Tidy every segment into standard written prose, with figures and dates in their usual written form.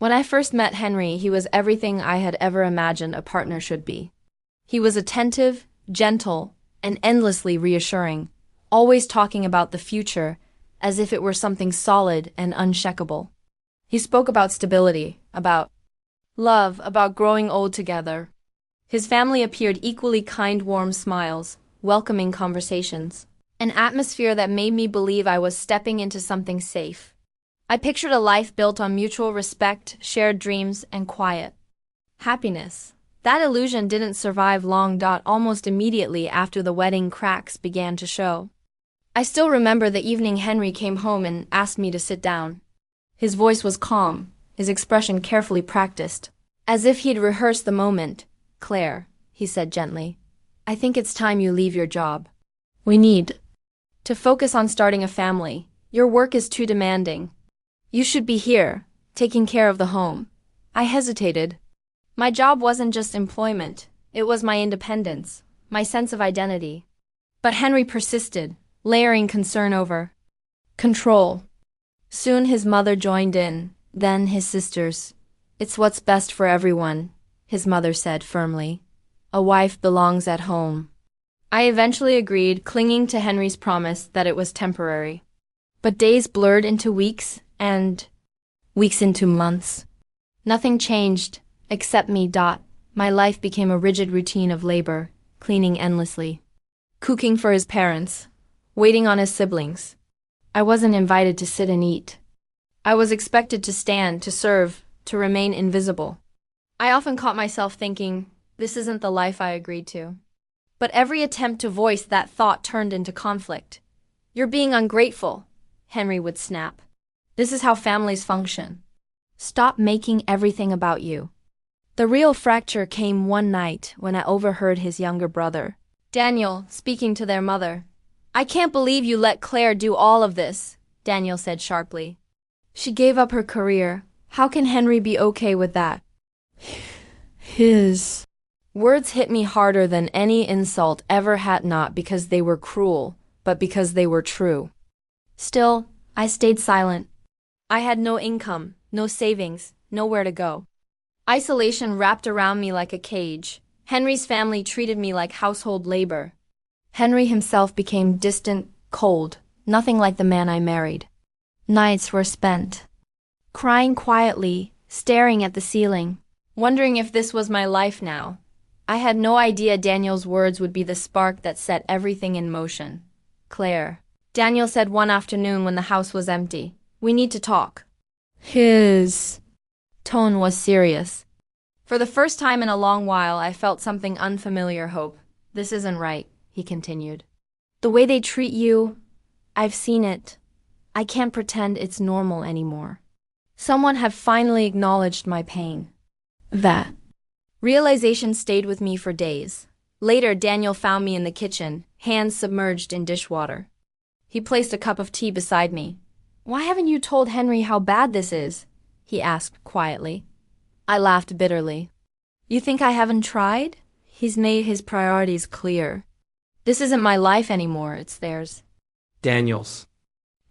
When I first met Henry, he was everything I had ever imagined a partner should be. He was attentive, gentle, and endlessly reassuring, always talking about the future as if it were something solid and unshakable. He spoke about stability, about love, about growing old together. His family appeared equally kind, warm smiles, welcoming conversations, an atmosphere that made me believe I was stepping into something safe. I pictured a life built on mutual respect, shared dreams, and quiet happiness. That illusion didn't survive long. Almost immediately after the wedding, cracks began to show. I still remember the evening Henry came home and asked me to sit down. His voice was calm, his expression carefully practiced, as if he'd rehearsed the moment. "Claire," he said gently, "I think it's time you leave your job. We need to focus on starting a family. Your work is too demanding. You should be here, taking care of the home." I hesitated. My job wasn't just employment, it was my independence, my sense of identity. But Henry persisted, layering concern over control. Soon his mother joined in, then his sisters. "It's what's best for everyone," his mother said firmly. "A wife belongs at home." I eventually agreed, clinging to Henry's promise that it was temporary. But days blurred into weeks, and weeks into months. Nothing changed, except me. My life became a rigid routine of labor, cleaning endlessly, cooking for his parents, waiting on his siblings. I wasn't invited to sit and eat. I was expected to stand, to serve, to remain invisible. I often caught myself thinking, this isn't the life I agreed to. But every attempt to voice that thought turned into conflict. "You're being ungrateful," Henry would snap. "This is how families function. Stop making everything about you." The real fracture came one night when I overheard his younger brother, Daniel, speaking to their mother. "I can't believe you let Claire do all of this," Daniel said sharply. "She gave up her career. How can Henry be okay with that?" His words hit me harder than any insult ever had, not because they were cruel, but because they were true. Still, I stayed silent. I had no income, no savings, nowhere to go. Isolation wrapped around me like a cage. Henry's family treated me like household labor. Henry himself became distant, cold, nothing like the man I married. Nights were spent crying quietly, staring at the ceiling, wondering if this was my life now. I had no idea Daniel's words would be the spark that set everything in motion. "Claire," Daniel said one afternoon when the house was empty, "we need to talk." His tone was serious. For the first time in a long while, I felt something unfamiliar. "Hope, this isn't right," he continued. "The way they treat you, I've seen it. I can't pretend it's normal anymore." Someone had finally acknowledged my pain. That realization stayed with me for days. Later, Daniel found me in the kitchen, hands submerged in dishwater. He placed a cup of tea beside me. "Why haven't you told Henry how bad this is?" he asked quietly. I laughed bitterly. "You think I haven't tried? He's made his priorities clear. This isn't my life anymore, it's theirs." Daniel's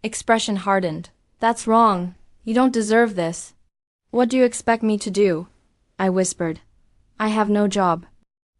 expression hardened. "That's wrong. You don't deserve this." "What do you expect me to do?" I whispered. "I have no job,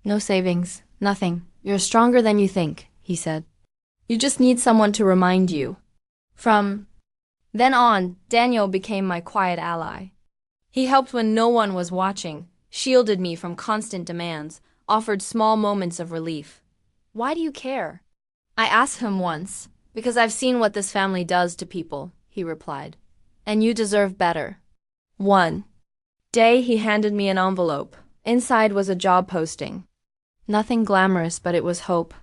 no savings, nothing." "You're stronger than you think," he said. "You just need someone to remind you." From then on, Daniel became my quiet ally. He helped when no one was watching, shielded me from constant demands, offered small moments of relief. "Why do you care?" I asked him once. "Because I've seen what this family does to people," he replied. "And you deserve better." One day he handed me an envelope. Inside was a job posting. Nothing glamorous, but it was hope.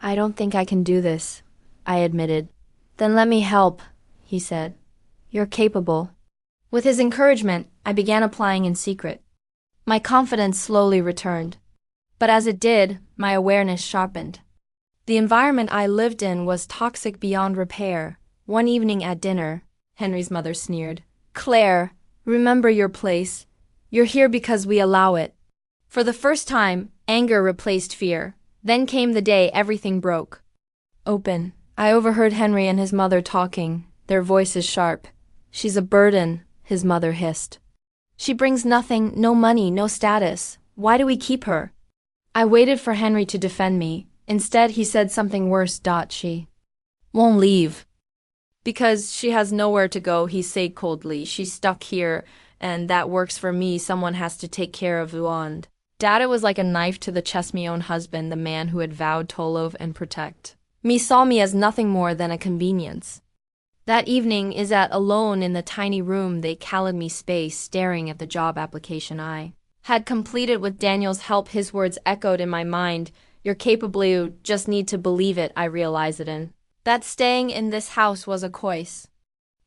"I don't think I can do this," I admitted. "Then let me help," he said. "You're capable." With his encouragement, I began applying in secret. My confidence slowly returned. But as it did, my awareness sharpened. The environment I lived in was toxic beyond repair. One evening at dinner, Henry's mother sneered. "Claire, remember your place. You're here because we allow it." For the first time, anger replaced fear. Then came the day everything broke open. I overheard Henry and his mother talking, their voices sharp. "She's a burden," his mother hissed. She brings nothing, no money, no status. Why do we keep her? I waited for Henry to defend me. Instead, he said something worse. She won't leave. Because she has nowhere to go, he said coldly. She's stuck here, and that works for me. Someone has to take care of Wand. Dada was like a knife to the chest. My own husband, the man who had vowed to love and protect me, saw me as nothing more than a convenience. That evening, alone in the tiny room, they called me space, staring at the job application I had completed with Daniel's help. His words echoed in my mind. You're capable, you just need to believe it. I realized it in that staying in this house was a choice.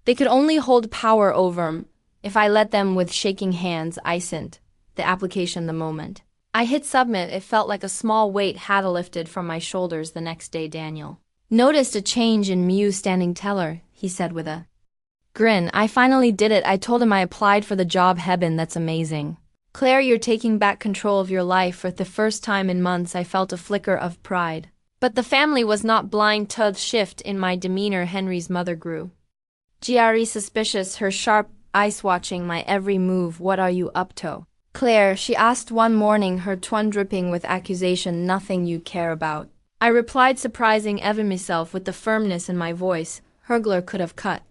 They could only hold power over him if I let them. With shaking hands, I sent the application the moment I hit submit. It felt like a small weight had lifted from my shoulders. The next day, Daniel noticed a change in me. Standing teller, he said with a grin. I finally did it. I told him I applied for the job. Heaven, that's amazing. Claire, you're taking back control of your life. For the first time in months, I felt a flicker of pride. But the family was not blind to the shift in my demeanor. Henry's mother grew suspicious, her sharp eyes watching my every move. What are you up to, Claire? She asked one morning, her tone dripping with accusation. Nothing you care about, I replied, surprising even myself with the firmness in my voice. Hurgler could have cut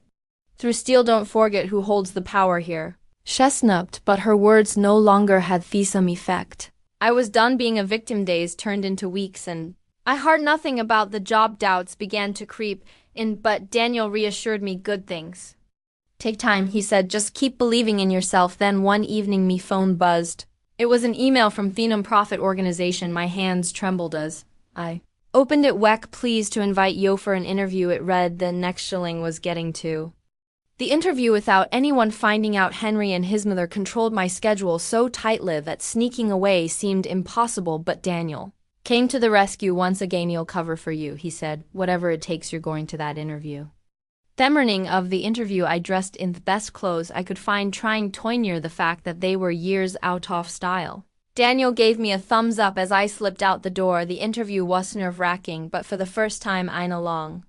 through steel. Don't forget who holds the power here. She snapped, but her words no longer had the same effect. I was done being a victim. Days turned into weeks, and I heard nothing about the job. Doubts began to creep in, but Daniel reassured me. Good things take time, he said. Just keep believing in yourself. Then one evening, me phone buzzed. It was an email from the non-profit organization. My hands trembled as I opened it. Weck, pleased to invite you for an interview. It read. The next shilling was getting to the interview without anyone finding out. Henry and his mother controlled my schedule so tightly that sneaking away seemed impossible. But Daniel came to the rescue. Once again, you'll cover for you, he said. Whatever it takes, you're going to that interview. The morning of the interview, I dressed in the best clothes I could find, trying to near the fact that they were years out of style. Daniel gave me a thumbs up as I slipped out the door. The interview was nerve-wracking, but for the first time in a long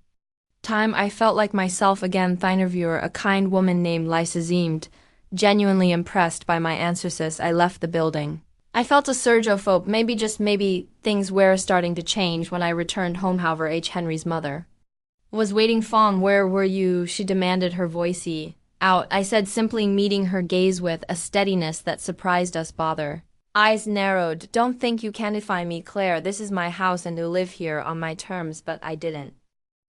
time, I felt like myself again. The interviewer, a kind woman named Lisa, seemed genuinely impressed by my answers. I left the building. I felt a surge of hope. Maybe, just maybe, things were starting to change. When I returned home, however, Henry's mother was waiting. Fawn, where were you? She demanded, her voice out. I said simply, meeting her gaze with a steadiness that surprised us. Bother eyes narrowed. Don't think you can defy me, Claire. This is my house and you live here on my terms. But I didn't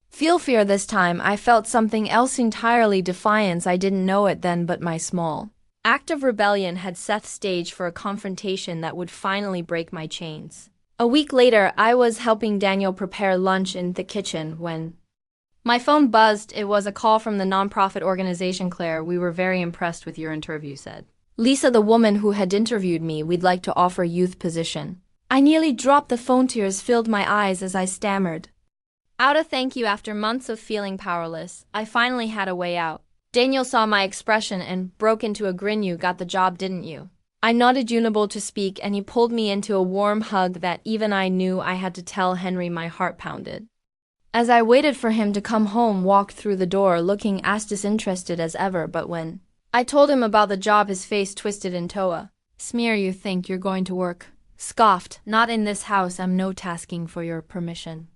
feel fear this time. I felt something else entirely. Defiance. I didn't know it then, but my small act of rebellion had set the stage for a confrontation that would finally break my chains. A week later, I was helping Daniel prepare lunch in the kitchen when my phone buzzed. It was a call from the nonprofit organization. Claire, we were very impressed with your interview, said Lisa, the woman who had interviewed me. We'd like to offer you the position. I nearly dropped the phone. Tears filled my eyes as I stammered out a thank you. After months of feeling powerless, I finally had a way out. Daniel saw my expression and broke into a grin. You got the job, didn't you? I nodded, unable to speak, and he pulled me into a warm hug that even I knew I had to tell Henry. My heart pounded as I waited for him to come home. Walked through the door looking as disinterested as ever, but when I told him about the job, his face twisted into a smear. You think you're going to work? Scoffed. Not in this house. I'm no tasking for your permission.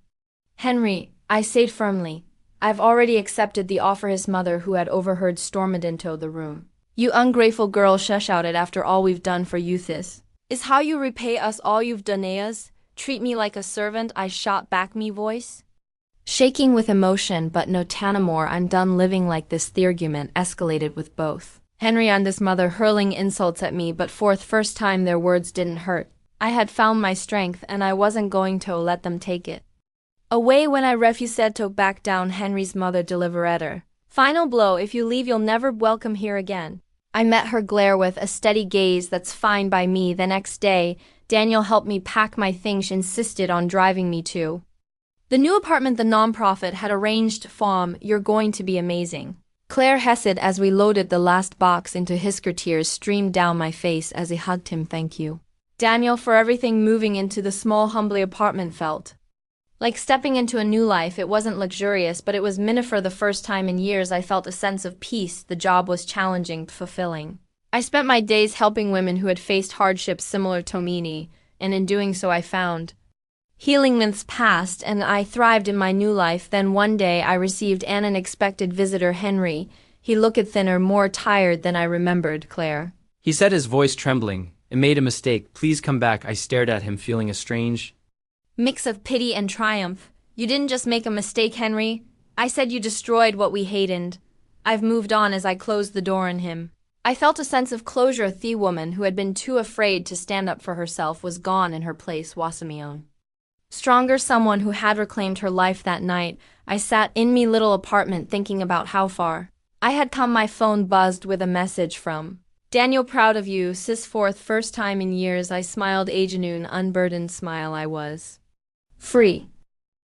Henry, I said firmly, I've already accepted the offer. His mother, who had overheard, stormed into the room. You ungrateful girl, she shouted. After all we've done for you, this is how you repay us all you've done us? Treat me like a servant? I shot back, me voice shaking with emotion. But no Tanamore, I'm done living like this. The argument escalated with both Henry and his mother hurling insults at me, but for the first time their words didn't hurt. I had found my strength, and I wasn't going to let them take it away. When I refused to back down, Henry's mother delivered her final blow. If you leave, you'll never welcome here again. I met her glare with a steady gaze. That's fine by me. The next day, Daniel helped me pack my things. She insisted on driving me to the new apartment the nonprofit had arranged. Fom, you're going to be amazing, Claire hesed as we loaded the last box into his. Tears streamed down my face as I hugged him. Thank you, Daniel, for everything. Moving into the small, humbly apartment felt like stepping into a new life. It wasn't luxurious, but it was mine. For the first time in years, I felt a sense of peace. The job was challenging, fulfilling, I spent my days helping women who had faced hardships similar to Mini, and in doing so I found healing myths past, and I thrived in my new life. Then one day I received an unexpected visitor, Henry. He looked thinner, more tired than I remembered, Claire. He said, his voice trembling. I made a mistake. Please come back. I stared at him, feeling a strange Mix of pity and triumph. You didn't just make a mistake, Henry. I said you destroyed what we hated. I've moved on. As I closed the door on him, I felt a sense of closure. The woman who had been too afraid to stand up for herself was gone. In her place, Wasamion. Stronger, someone who had reclaimed her life that night. I sat in me little apartment thinking about how far I had come. My phone buzzed with a message from Daniel. Proud of you, sis. First time in years I smiled. A genuine, unburdened smile. I was free.